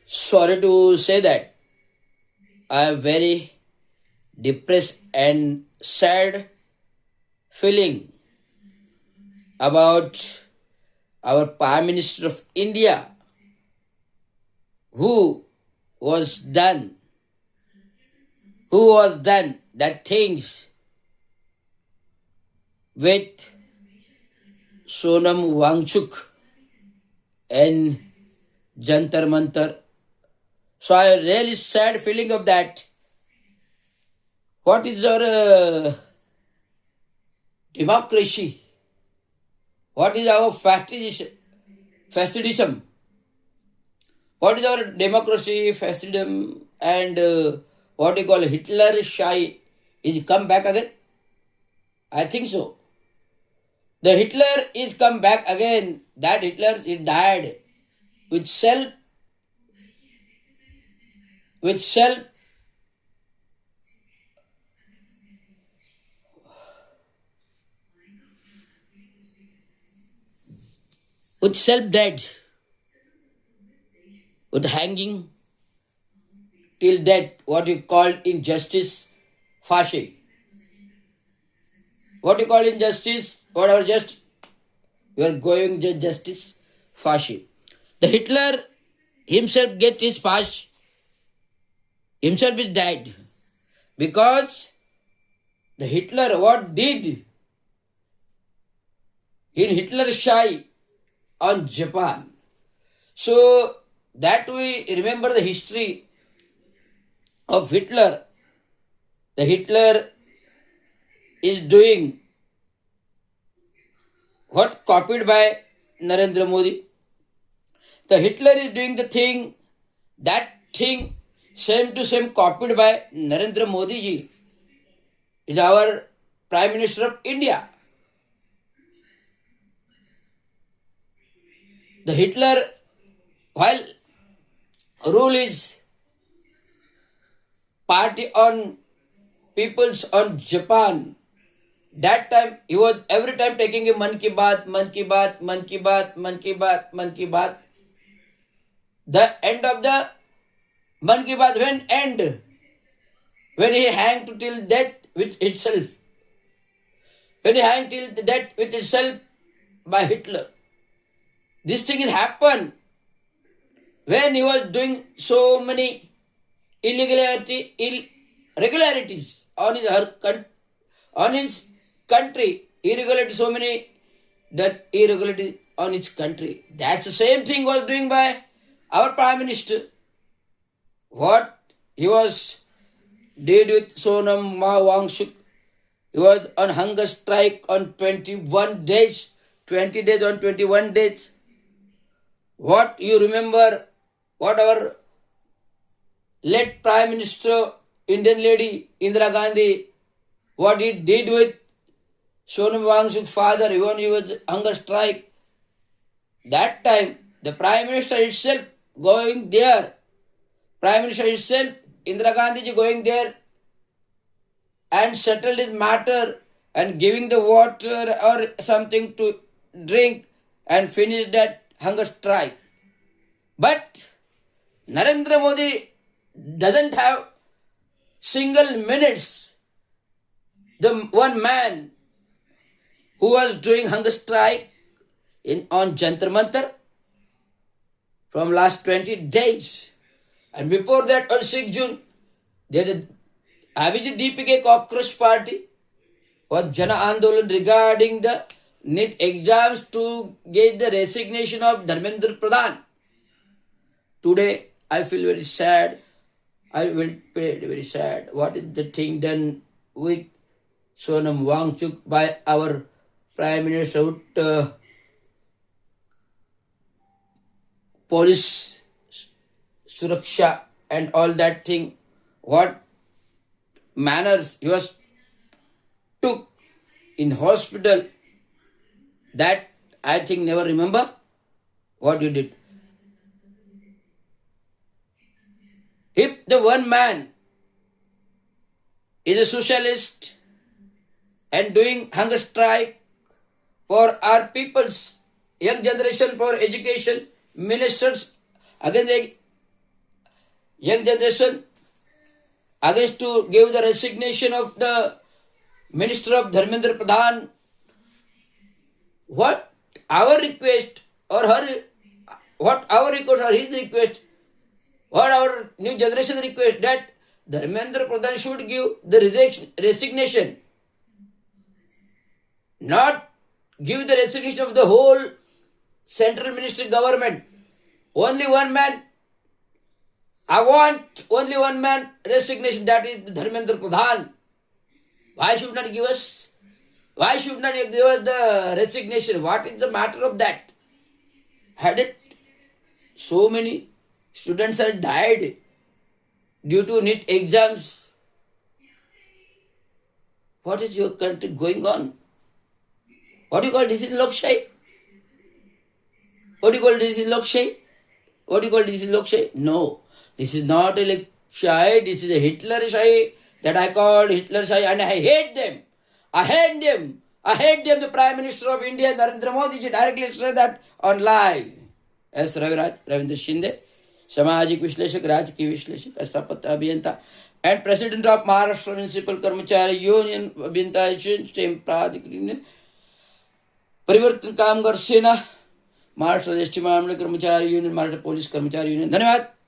Sorry to say that I am very depressed and sad feeling about our Prime Minister of India who was done that things with Sonam Wangchuk and Jantar Mantar. So I really sad feeling of that. What is our democracy? What is our fascism? What is our democracy, fascism, and what you call Hitler shy is come back again? I think so. The Hitler is come back again. That Hitler is died with self with self with self dead, with hanging till death, what you call injustice, fashi. What you call injustice, whatever just you are going justice, fashi. The Hitler himself get his fash, himself is died. Because the Hitler what did in Hitler shy on Japan. So that we remember the history of Hitler. The Hitler is doing what copied by Narendra Modi. The Hitler is doing the thing, that thing same to same copied by Narendra Modi ji is our Prime Minister of India. The Hitler, while rule is party on peoples on Japan, that time he was every time taking a Man Ki Baat, Man Ki Baat, Man Ki Baat, Man Ki Baat, Man Ki Baat. The end of the Man Ki Baat when end? When he hanged to till death with itself. When he hanged till death with itself by Hitler. This thing has happened when he was doing so many irregularities on his country. Irregularity, so many that irregularity on his country. That's the same thing was doing by our Prime Minister. What he was did with Sonam Wangchuk. He was on hunger strike on 21 days, 20 days on 21 days. What you remember, what our late Prime Minister, Indian lady Indira Gandhi, what he did with Sonam Wangchuk's father when he was hunger strike. That time, the Prime Minister itself going there, Prime Minister itself, Indira Gandhi ji going there and settled his matter and giving the water or something to drink and finish that hunger strike. But Narendra Modi doesn't have single minutes. The one man who was doing hunger strike on Jantar Mantar from last 20 days. And before that on 6 June, there is Abhijit Deepika Cockroach Party was Jana Andolan regarding the NEET exams to get the resignation of Dharmendra Pradhan. Today, I feel very sad. I will feel very sad. What is the thing done with Sonam Wangchuk by our Prime Minister with police, suraksha and all that thing? What manners he was took in hospital, that I think never remember what you did. If the one man is a socialist and doing hunger strike for our people's young generation for education, ministers, again they young generation against to give the resignation of the Minister of Dharmendra Pradhan. What our request or her, what our request or his request, what our new generation request, that Dharmendra Pradhan should give the resignation, not give the resignation of the whole central ministry government. Only one man. I want only one man resignation, that is Dharmendra Pradhan. Why should not give us? Why should not give us the resignation? What is the matter of that? Had it so many students have died due to NEET exams. What is your country going on? What do you call this is Lokshai? What do you call this is Lokshai? What do you call this is Lokshai? No, this is not a Lokshai. This is a Hitler-shai that I call Hitler-shai, and I hate them. I hate them. I hate them. The Prime Minister of India, Narendra Modi, directly said that on live. S. Raviraj, Ravindra Shinde, Samajik Vishleshak, Rajki Vishleshak, Astapatya Abhiyanta, and President of Maharashtra Municipal Karmachari Union, Abhiyanta Stem Pradik Union, परिवर्तन कामगार सेना, Maharashtra ST महामंडल कर्मचारी union, Maharashtra police कर्मचारी union. धन्यवाद.